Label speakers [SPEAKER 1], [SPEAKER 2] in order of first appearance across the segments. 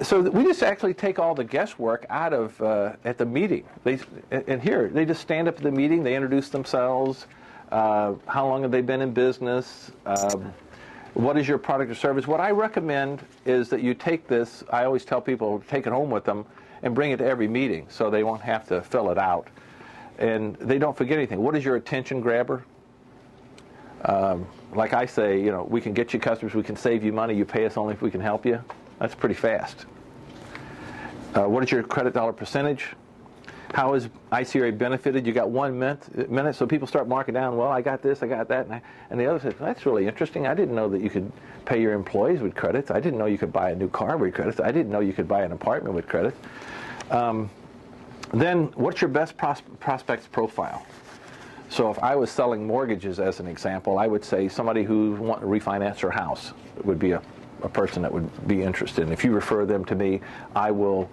[SPEAKER 1] So we just actually take all the guesswork out of at the meeting. And here, they just stand up at the meeting, they introduce themselves, how long have they been in business, what is your product or service. What I recommend is that you take this, I always tell people, take it home with them and bring it to every meeting so they won't have to fill it out. And they don't forget anything. What is your attention grabber? Like I say, you know, we can get you customers, we can save you money, you pay us only if we can help you. That's pretty fast. What is your credit dollar percentage? How is ICRE benefited? You got 1 minute, so people start marking down, well, I got this, I got that. And the other says, that's really interesting. I didn't know that you could pay your employees with credits. I didn't know you could buy a new car with credits. I didn't know you could buy an apartment with credits. Then, what's your best prospect's profile? So if I was selling mortgages, as an example, I would say somebody who wants to refinance their house would be a person that would be interested. And if you refer them to me, I will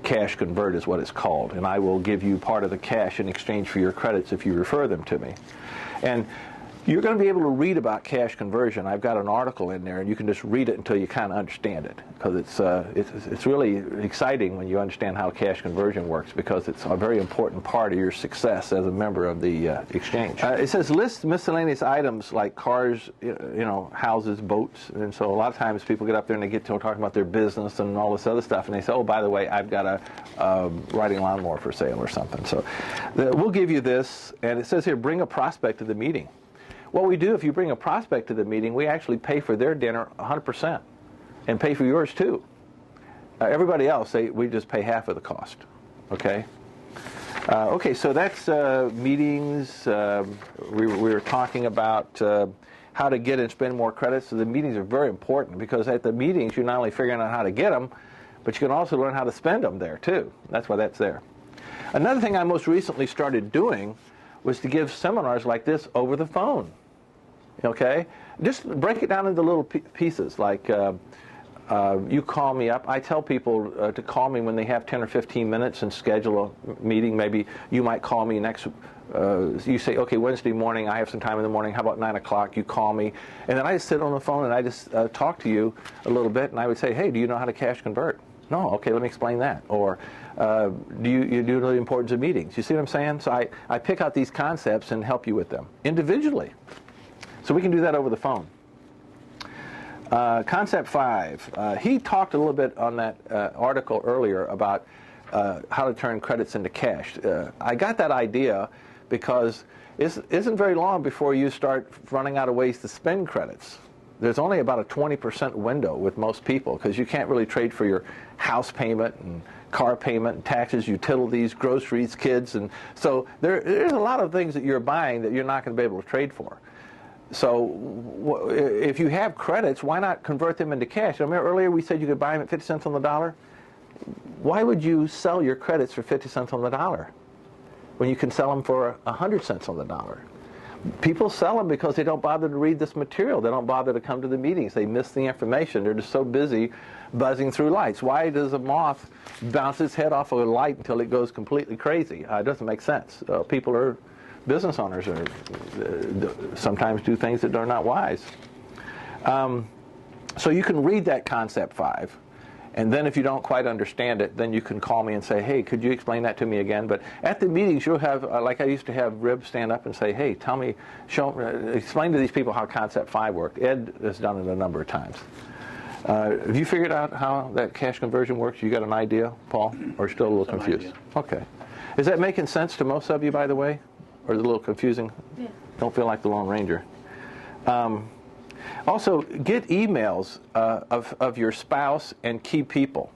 [SPEAKER 1] cash convert is what it's called. And I will give you part of the cash in exchange for your credits if you refer them to me. And you're going to be able to read about cash conversion. I've got an article in there, and you can just read it until you kind of understand it, because it's really exciting when you understand how cash conversion works, because it's a very important part of your success as a member of the exchange. It says list miscellaneous items like cars, you know, houses, boats, and so a lot of times people get up there and they get to talking about their business and all this other stuff, and they say, oh, by the way, I've got a riding lawnmower for sale or something. So we'll give you this, and it says here, bring a prospect to the meeting. What we do, if you bring a prospect to the meeting, we actually pay for their dinner 100% and pay for yours too. Everybody else, we just pay half of the cost. Okay? Okay, so that's meetings. We were talking about how to get and spend more credits. So the meetings are very important, because at the meetings you're not only figuring out how to get them, but you can also learn how to spend them there too. That's why that's there. Another thing I most recently started doing was to give seminars like this over the phone. Okay? Just break it down into little pieces, like you call me up. I tell people to call me when they have 10 or 15 minutes and schedule a meeting. Maybe you might call me next, you say, okay, Wednesday morning, I have some time in the morning, how about 9 o'clock? You call me, and then I just sit on the phone and I just talk to you a little bit, and I would say, hey, do you know how to cash convert? No, okay, let me explain that. Or do you know the importance of meetings? You see what I'm saying? So I pick out these concepts and help you with them individually. So we can do that over the phone. Concept 5. He talked a little bit on that article earlier about how to turn credits into cash. I got that idea because it isn't very long before you start running out of ways to spend credits. There's only about a 20% window with most people, because you can't really trade for your house payment and car payment, taxes, utilities, groceries, kids, and so there's a lot of things that you're buying that you're not going to be able to trade for. So if you have credits, why not convert them into cash? Remember earlier we said you could buy them at 50 cents on the dollar? Why would you sell your credits for 50 cents on the dollar when you can sell them for 100 cents on the dollar? People sell them because they don't bother to read this material. They don't bother to come to the meetings. They miss the information. They're just so busy buzzing through lights. Why does a moth bounce its head off of a light until it goes completely crazy? It doesn't make sense. Business owners sometimes do things that are not wise. So you can read that concept 5. And then if you don't quite understand it, then you can call me and say, hey, could you explain that to me again? But at the meetings, you'll have, like I used to have Rib stand up and say, hey, tell me, explain to these people how Concept 5 worked. Ed has done it a number of times. Have you figured out how that cash conversion works? You got an idea, Paul? Or still a little confused? Idea. Okay. Is that making sense to most of you, by the way? Or is it a little confusing? Yeah. Don't feel like the Lone Ranger. Also, get emails of your spouse and key people.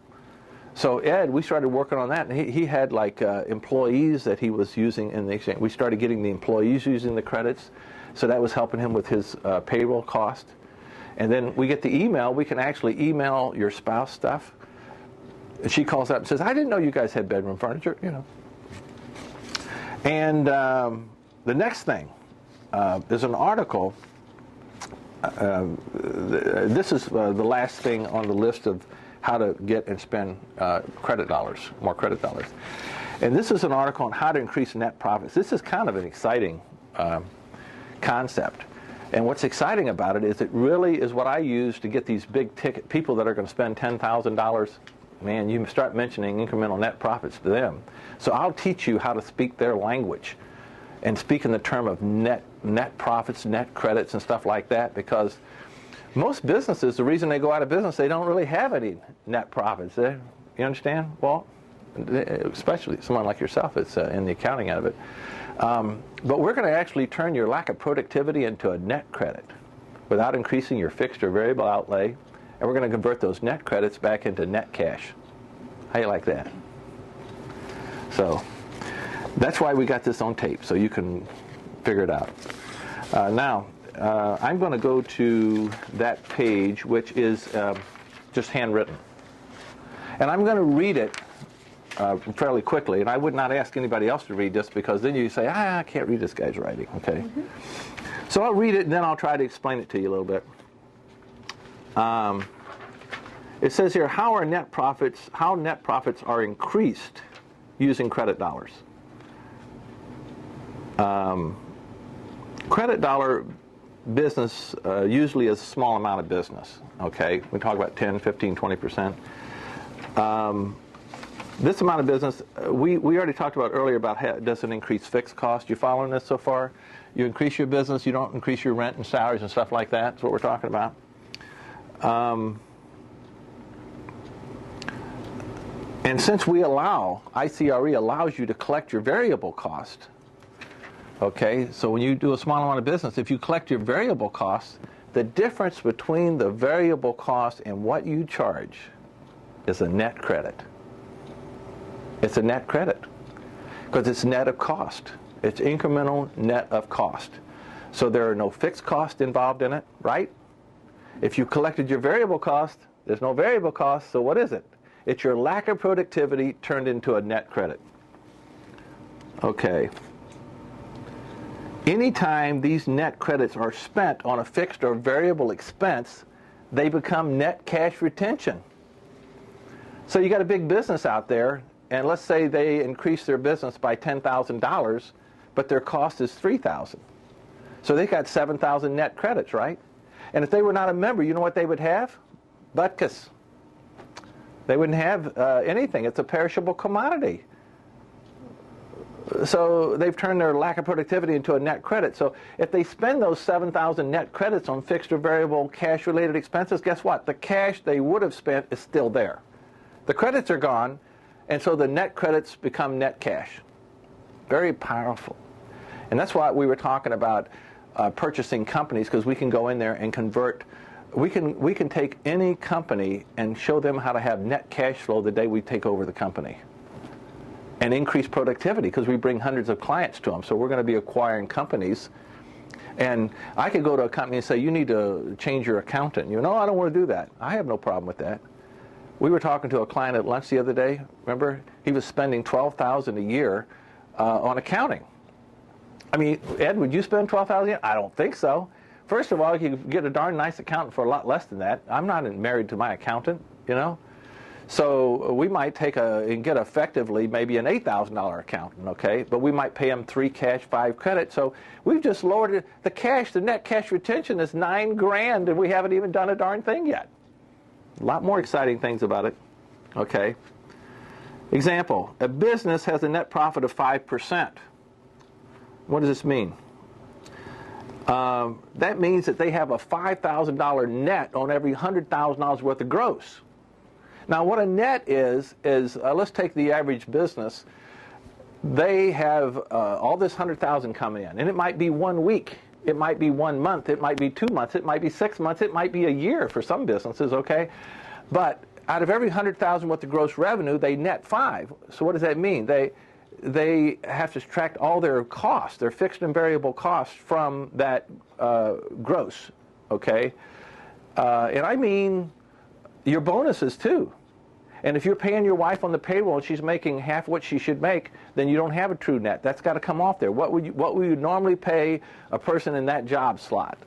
[SPEAKER 1] So Ed, we started working on that, and he had like employees that he was using in the exchange. We started getting the employees using the credits, so that was helping him with his payroll cost. And then we get the email. We can actually email your spouse stuff. And she calls up and says, I didn't know you guys had bedroom furniture, you know. And the next thing, there's an article. This is the last thing on the list of how to get and spend credit dollars, more credit dollars. And this is an article on how to increase net profits. This is kind of an exciting concept. And what's exciting about it is it really is what I use to get these big ticket people that are going to spend $10,000 man, you start mentioning incremental net profits to them. So I'll teach you how to speak their language and speak in the term of net profits, net credits, and stuff like that, because most businesses, the reason they go out of business, they don't really have any net profits. You understand? Well, especially someone like yourself, it's in the accounting end of it. But we're going to actually turn your lack of productivity into a net credit without increasing your fixed or variable outlay, and we're going to convert those net credits back into net cash. How you like that? So that's why we got this on tape, so you can figure it out. Now, I'm going to go to that page, which is just handwritten. And I'm going to read it fairly quickly, and I would not ask anybody else to read this, because then you say, I can't read this guy's writing, okay? Mm-hmm. So I'll read it, and then I'll try to explain it to you a little bit. It says here, how net profits are increased using credit dollars. Credit dollar business usually is a small amount of business, okay? We talk about 10, 15, 20%. This amount of business, we already talked about earlier about how it doesn't increase fixed cost. You following this so far? You increase your business, you don't increase your rent and salaries and stuff like that. That's what we're talking about. And since we ICRE allows you to collect your variable cost, okay, so when you do a small amount of business, if you collect your variable costs, the difference between the variable cost and what you charge is a net credit. It's a net credit because it's net of cost. It's incremental net of cost. So there are no fixed costs involved in it, right? If you collected your variable cost, there's no variable cost, so what is it? It's your lack of productivity turned into a net credit. Okay. Anytime these net credits are spent on a fixed or variable expense, they become net cash retention. So you got a big business out there, and let's say they increase their business by $10,000, but their cost is $3,000. So they got 7,000 net credits, right? And if they were not a member, you know what they would have? Butkus. They wouldn't have anything. It's a perishable commodity. So they've turned their lack of productivity into a net credit. So if they spend those 7,000 net credits on fixed or variable cash-related expenses, guess what? The cash they would have spent is still there. The credits are gone, and so the net credits become net cash. Very powerful. And that's why we were talking about purchasing companies, because we can go in there and convert. We can take any company and show them how to have net cash flow the day we take over the company, and increase productivity because we bring hundreds of clients to them. So we're going to be acquiring companies. And I could go to a company and say, you need to change your accountant. You know, I don't want to do that. I have no problem with that. We were talking to a client at lunch the other day. Remember? He was spending $12,000 a year on accounting. I mean, Ed, would you spend $12,000 a year? I don't think so. First of all, you can get a darn nice accountant for a lot less than that. I'm not married to my accountant, you know. So we might and get effectively maybe an $8,000 accountant, okay? But we might pay him 3 cash, 5 credit. So we've just lowered it. The net cash retention is $9,000, and we haven't even done a darn thing yet. A lot more exciting things about it, okay? Example, a business has a net profit of 5%. What does this mean? That means that they have a $5,000 net on every $100,000 worth of gross. Now, what a net is let's take the average business. They have all this $100,000 coming in, and it might be 1 week, it might be 1 month, it might be 2 months, it might be 6 months, it might be a year for some businesses, okay? But out of every $100,000 worth of gross revenue, they net 5. So what does that mean? They have to subtract all their costs, their fixed and variable costs from that gross, okay? And I mean your bonuses too. And if you're paying your wife on the payroll and she's making half what she should make, then you don't have a true net. That's got to come off there. What would you normally pay a person in that job slot?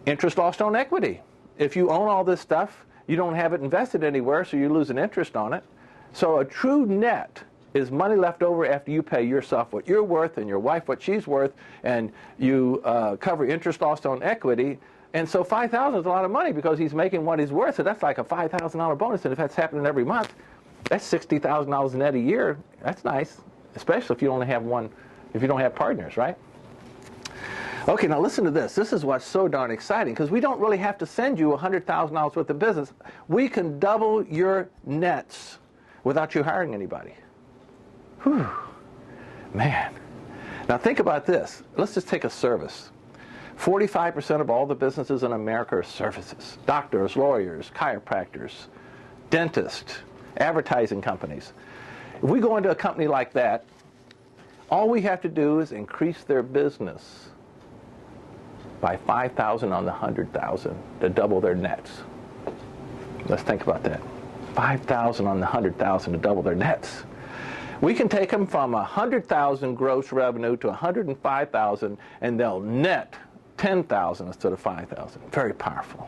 [SPEAKER 1] Interest lost on equity. If you own all this stuff, you don't have it invested anywhere, so you're losing interest on it. So a true net is money left over after you pay yourself what you're worth and your wife what she's worth, and you cover interest lost on equity, And so $5,000 is a lot of money because he's making what he's worth. So that's like a $5,000 bonus. And if that's happening every month, that's $60,000 net a year. That's nice, especially if you only have one, if you don't have partners, right? Okay, now listen to this. This is what's so darn exciting, because we don't really have to send you $100,000 worth of business. We can double your nets without you hiring anybody. Whew. Man. Now think about this. Let's just take a service. 45% of all the businesses in America are services. Doctors, lawyers, chiropractors, dentists, advertising companies. If we go into a company like that, all we have to do is increase their business by 5,000 on the 100,000 to double their nets. Let's think about that. 5,000 on the 100,000 to double their nets. We can take them from 100,000 gross revenue to 105,000, and they'll net 10,000 instead of 5,000. Very powerful.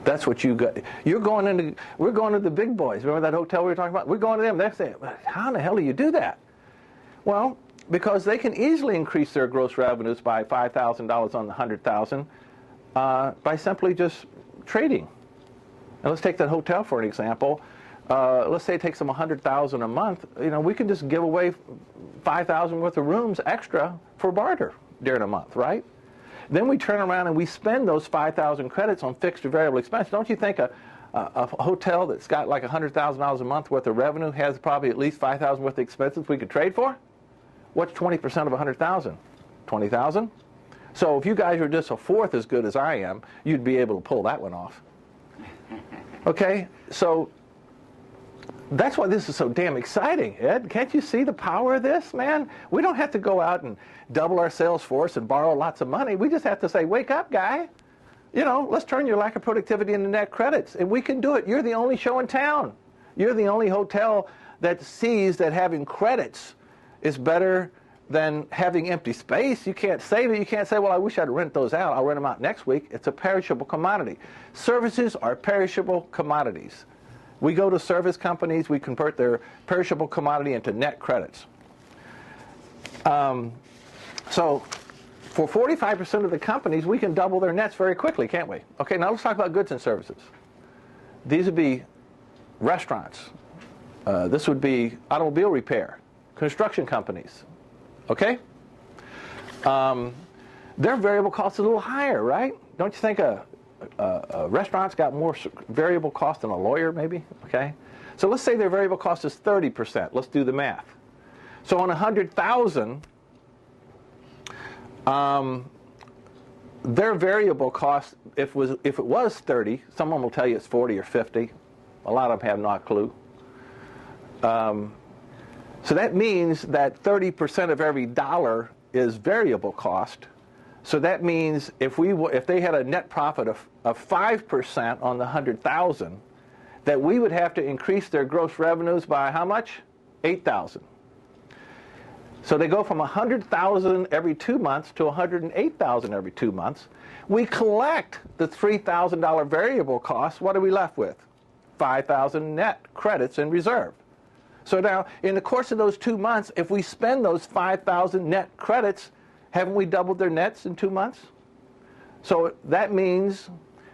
[SPEAKER 1] That's what you got. We're going to the big boys. Remember that hotel we were talking about? We're going to them. They're saying, how in the hell do you do that? Well, because they can easily increase their gross revenues by $5,000 on the 100,000 by simply just trading. And let's take that hotel for an example. Let's say it takes them $100,000 a month. You know, we can just give away 5,000 worth of rooms extra for barter during a month, right? Then we turn around and we spend those 5,000 credits on fixed or variable expense. Don't you think a hotel that's got like $100,000 a month worth of revenue has probably at least 5,000 worth of expenses we could trade for? What's 20% of 100,000? 20,000? So if you guys were just a fourth as good as I am, you'd be able to pull that one off. Okay, so that's why this is so damn exciting, Ed. Can't you see the power of this, man? We don't have to go out and double our sales force and borrow lots of money. We just have to say, wake up, guy. You know, let's turn your lack of productivity into net credits. And we can do it. You're the only show in town. You're the only hotel that sees that having credits is better than having empty space. You can't save it. You can't say, well, I wish I'd rent those out. I'll rent them out next week. It's a perishable commodity. Services are perishable commodities. We go to service companies, we convert their perishable commodity into net credits. So for 45% of the companies, we can double their nets very quickly, can't we? Okay, now let's talk about goods and services. These would be restaurants. This would be automobile repair, construction companies. Okay? Their variable cost is a little higher, right? Don't you think a restaurant's got more variable cost than a lawyer, maybe? Okay? So let's say their variable cost is 30%. Let's do the math. So on 100,000, their variable cost, if it was 30, someone will tell you it's 40 or 50. A lot of them have no clue. So that means that 30% of every dollar is variable cost. So that means if they had a net profit of 5% on the 100,000, that we would have to increase their gross revenues by how much? 8,000. So they go from 100,000 every 2 months to 108,000 every 2 months. We collect the $3,000 variable cost. What are we left with? 5,000 net credits in reserve. So now, in the course of those 2 months, if we spend those 5,000 net credits, haven't we doubled their nets in 2 months? So that means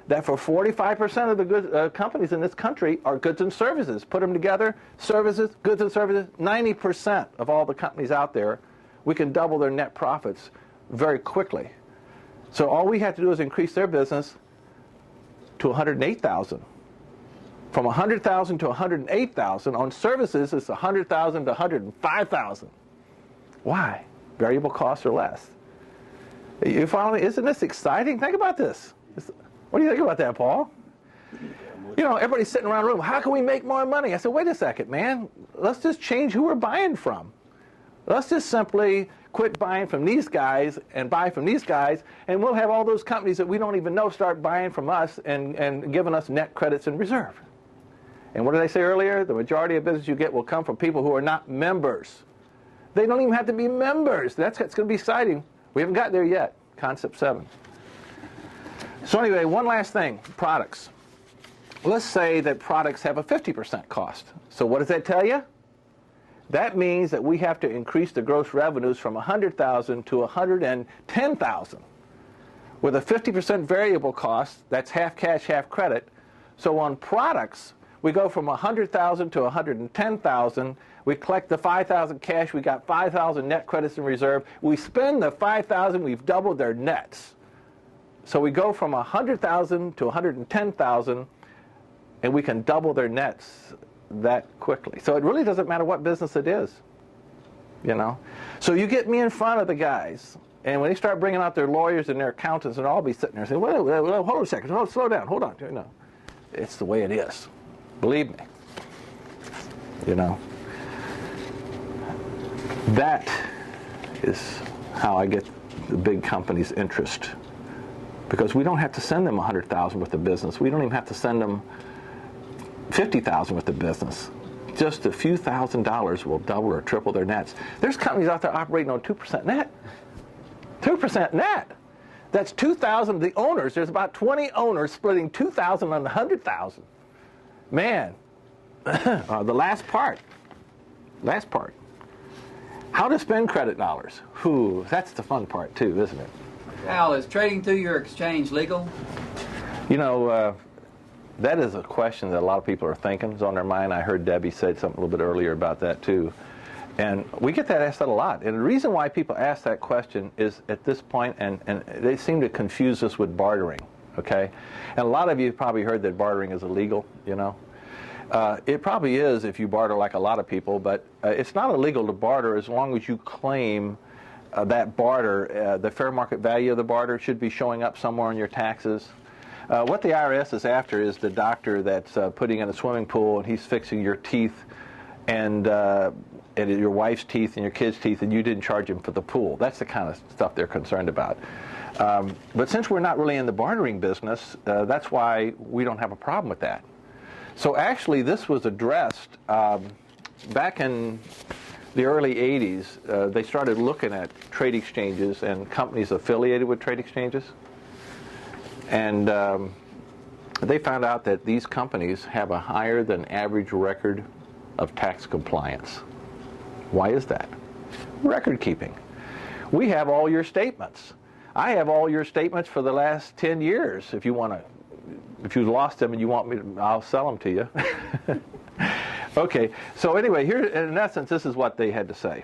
[SPEAKER 1] that for 45% of the good companies in this country are goods and services. Put them together, services, goods and services, 90% of all the companies out there, we can double their net profits very quickly. So all we have to do is increase their business to 108,000. From 100,000 to 108,000. On services, it's 100,000 to 105,000. Why? Variable costs are less. You follow me? Isn't this exciting? Think about this. What do you think about that, Paul? You know, everybody's sitting around the room. How can we make more money? I said, wait a second, man. Let's just change who we're buying from. Let's just simply quit buying from these guys and buy from these guys, and we'll have all those companies that we don't even know start buying from us and giving us net credits in reserve. And what did I say earlier? The majority of business you get will come from people who are not members. They don't even have to be members. It's going to be exciting. We haven't got there yet. Concept 7. So anyway, one last thing. Products. Let's say that products have a 50% cost. So what does that tell you? That means that we have to increase the gross revenues from 100,000 to 110,000. with a 50% variable cost. That's half cash, half credit. So on products, we go from 100,000 to 110,000. We collect the 5,000 cash. We got 5,000 net credits in reserve. We spend the 5,000. We've doubled their nets. So we go from 100,000 to 110,000, and we can double their nets that quickly. So it really doesn't matter what business it is, you know. So you get me in front of the guys, and when they start bringing out their lawyers and their accountants, and I'll be sitting there saying, well, hold on a second, slow down, hold on. You know, it's the way it is. Believe me. You know. That is how I get the big companies' interest. Because we don't have to send them 100,000 with the business. We don't even have to send them 50,000 with the business. Just a few $1,000s will double or triple their nets. There's companies out there operating on 2% net. 2% net. That's 2,000. The owners, there's about 20 owners splitting 2,000 on 100,000. Man, the last part. How to spend credit dollars. Whew, that's the fun part too, isn't it?
[SPEAKER 2] Al, is trading through your exchange legal?
[SPEAKER 1] You know, that is a question that a lot of people are thinking. It's on their mind. I heard Debbie said something a little bit earlier about that too. And we get that asked that a lot. And the reason why people ask that question is at this point, and they seem to confuse us with bartering, okay? And a lot of you have probably heard that bartering is illegal, you know. It probably is if you barter like a lot of people, but it's not illegal to barter as long as you claim that barter, the fair market value of the barter should be showing up somewhere on your taxes. What the IRS is after is the doctor that's putting in a swimming pool and he's fixing your teeth and your wife's teeth and your kids' teeth, and you didn't charge him for the pool. That's the kind of stuff they're concerned about. But since we're not really in the bartering business, that's why we don't have a problem with that. So actually this was addressed back in the early 80s. They started looking at trade exchanges and companies affiliated with trade exchanges. And they found out that these companies have a higher than average record of tax compliance. Why is that? Record keeping. We have all your statements. I have all your statements for the last 10 years. If you want to, if you lost them and you want me to, I'll sell them to you. Okay, so anyway, here in essence, this is what they had to say.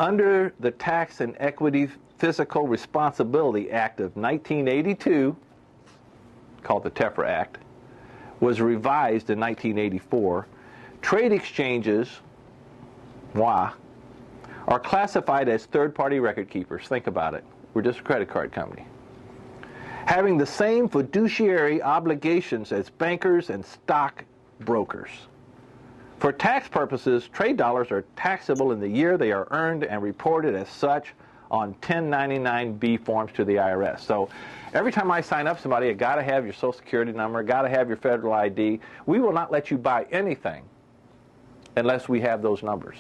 [SPEAKER 1] Under the Tax and Equity Fiscal Responsibility Act of 1982, called the TEFRA Act, was revised in 1984, trade exchanges, are classified as third-party record keepers. Think about it. We're just a credit card company. Having the same fiduciary obligations as bankers and stock brokers. For tax purposes, trade dollars are taxable in the year they are earned and reported as such on 1099-B forms to the IRS. So every time I sign up somebody, I got to have your Social Security number, got to have your federal ID. We will not let you buy anything unless we have those numbers.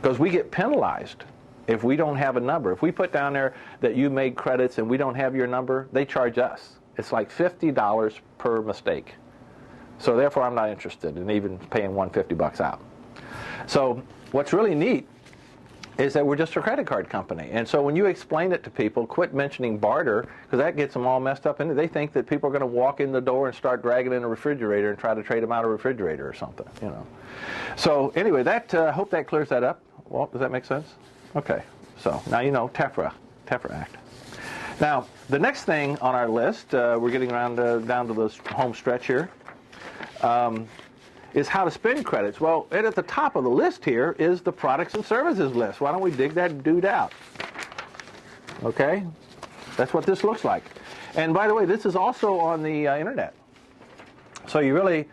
[SPEAKER 1] Because we get penalized if we don't have a number. If we put down there that you made credits and we don't have your number, they charge us. It's like $50 per mistake. So therefore, I'm not interested in even paying $150 out. So what's really neat is that we're just a credit card company. And so when you explain it to people, quit mentioning barter, because that gets them all messed up. And they think that people are going to walk in the door and start dragging in a refrigerator and try to trade them out a refrigerator or something, you know. So anyway, that hope that clears that up. Well, does that make sense? Okay. So now you know TEFRA Act. Now, the next thing on our list, we're getting around down to this home stretch here, is how to spend credits. Well, and at the top of the list here is the products and services list. Why don't we dig that dude out? Okay? That's what this looks like. And by the way, this is also on the internet. So you really,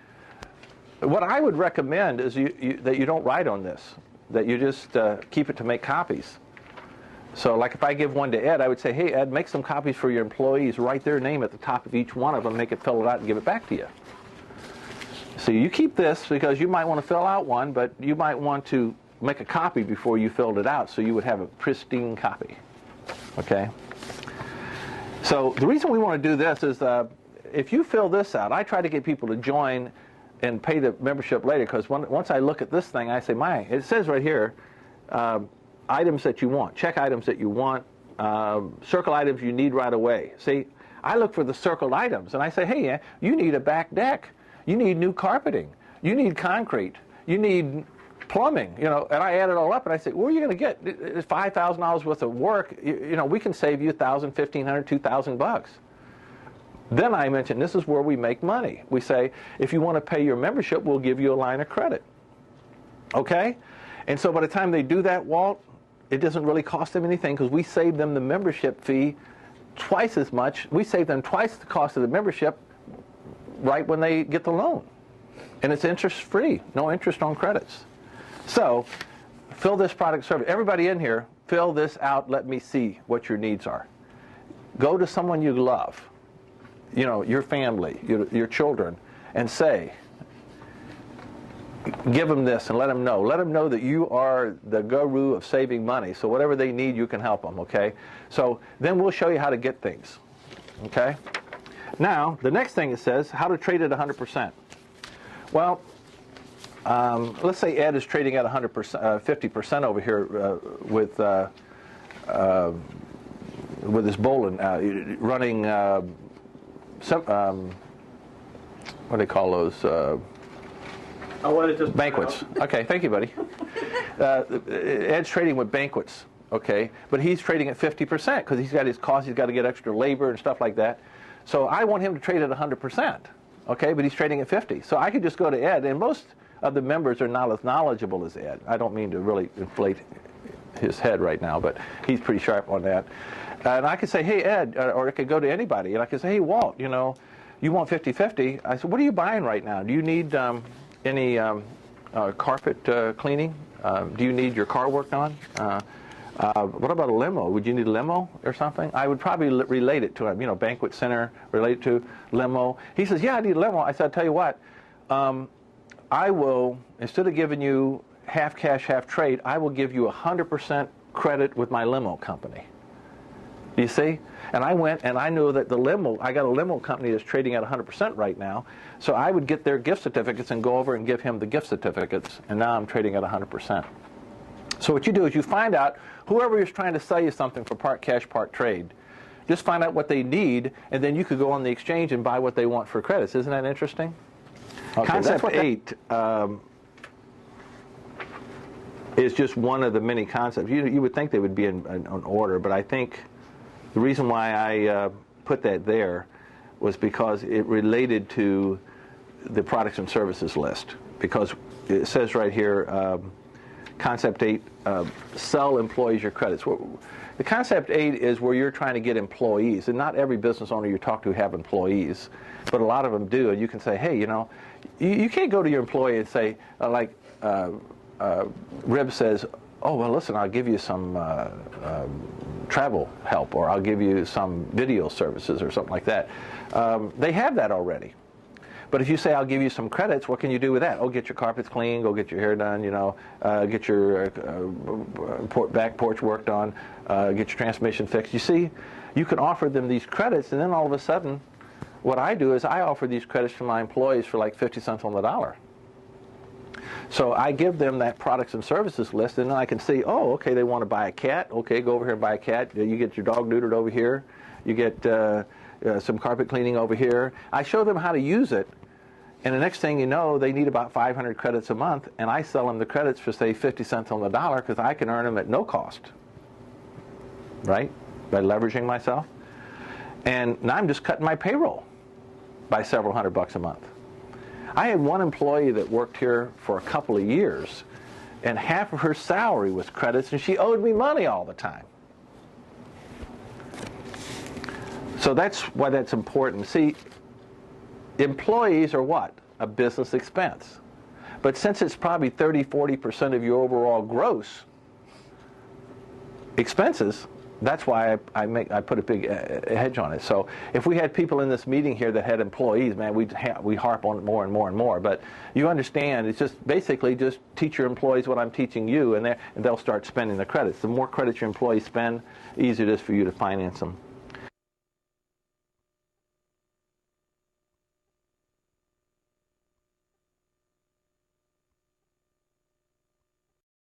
[SPEAKER 1] what I would recommend is that you don't write on this, that you just keep it to make copies. So like if I give one to Ed, I would say, hey, Ed, make some copies for your employees, write their name at the top of each one of them, make it fill it out and give it back to you. So you keep this because you might want to fill out one, but you might want to make a copy before you filled it out so you would have a pristine copy. Okay? So the reason we want to do this is if you fill this out, I try to get people to join and pay the membership later, because once I look at this thing, I say, it says right here, items that you want. Check items that you want. circle items you need right away. See, I look for the circled items, and I say, hey, you need a back deck. You need new carpeting. You need concrete. You need plumbing, and I add it all up, and I say, where are you going to get? It's $5,000 worth of work. We can save you $1,000, $1,500, $2,000. Then I mention, this is where we make money. We say, if you want to pay your membership, we'll give you a line of credit. Okay? And so by the time they do that, Walt, it doesn't really cost them anything because we save them the membership fee twice as much. We save them twice the cost of the membership right when they get the loan. And it's interest-free, no interest on credits. So, fill this product service. Everybody in here, fill this out. Let me see what your needs are. Go to someone you love, your family, your children, and say, give them this and let them know. Let them know that you are the guru of saving money. So whatever they need, you can help them, okay? So then we'll show you how to get things, okay? Now, the next thing it says, how to trade at 100%. Well, let's say Ed is trading at 100%, 50% over here with his bowling, running what do they call those? Banquets. Okay, thank you, buddy. Ed's trading with banquets, okay, but he's trading at 50% because he's got his costs. He's got to get extra labor and stuff like that. So I want him to trade at 100%, okay, but he's trading at 50. So I could just go to Ed, and most of the members are not as knowledgeable as Ed. I don't mean to really inflate his head right now, but he's pretty sharp on that. And I could say, hey, Ed, or I could go to anybody, and I could say, hey, Walt, you want 50-50. I said, what are you buying right now? Do you need any carpet cleaning? Do you need your car worked on? What about a limo? Would you need a limo or something? I would probably relate it to him, banquet center, relate it to limo. He says, yeah, I need a limo. I said, I'll tell you what, I will, instead of giving you half cash, half trade, I will give you 100% credit with my limo company. You see? And I went and I knew that I got a limo company that's trading at 100% right now, so I would get their gift certificates and go over and give him the gift certificates, and now I'm trading at 100%. So what you do is you find out, whoever is trying to sell you something for part cash, part trade, just find out what they need, and then you could go on the exchange and buy what they want for credits. Isn't that interesting? Okay, Concept 8 is just one of the many concepts. You would think they would be in order, but I think the reason why I put that there was because it related to the products and services list. Because it says right here, Concept 8, sell employees your credits. The Concept 8 is where you're trying to get employees, and not every business owner you talk to have employees, but a lot of them do, and you can say, hey, you can't go to your employee and say, Rib says, oh, well, listen, I'll give you some travel help, or I'll give you some video services or something like that. They have that already. But if you say, I'll give you some credits, what can you do with that? Oh, get your carpets clean, go get your hair done, get your back porch worked on, get your transmission fixed. You see, you can offer them these credits, and then all of a sudden, what I do is I offer these credits to my employees for like 50 cents on the dollar. So I give them that products and services list, and then I can see, oh, okay, they want to buy a cat. Okay, go over here and buy a cat. You get your dog neutered over here. You get some carpet cleaning over here. I show them how to use it, and the next thing you know, they need about 500 credits a month, and I sell them the credits for, say, 50 cents on the dollar because I can earn them at no cost, right, by leveraging myself. And now I'm just cutting my payroll by several $100 a month. I had one employee that worked here for a couple of years, and half of her salary was credits, and she owed me money all the time. So that's why that's important. See, employees are what? A business expense. But since it's probably 30-40% of your overall gross expenses, that's why I put a big hedge on it. So if we had people in this meeting here that had employees, man, we harp on it more and more and more. But you understand, it's just basically just teach your employees what I'm teaching you, and they'll start spending the credits. The more credits your employees spend, the easier it is for you to finance them.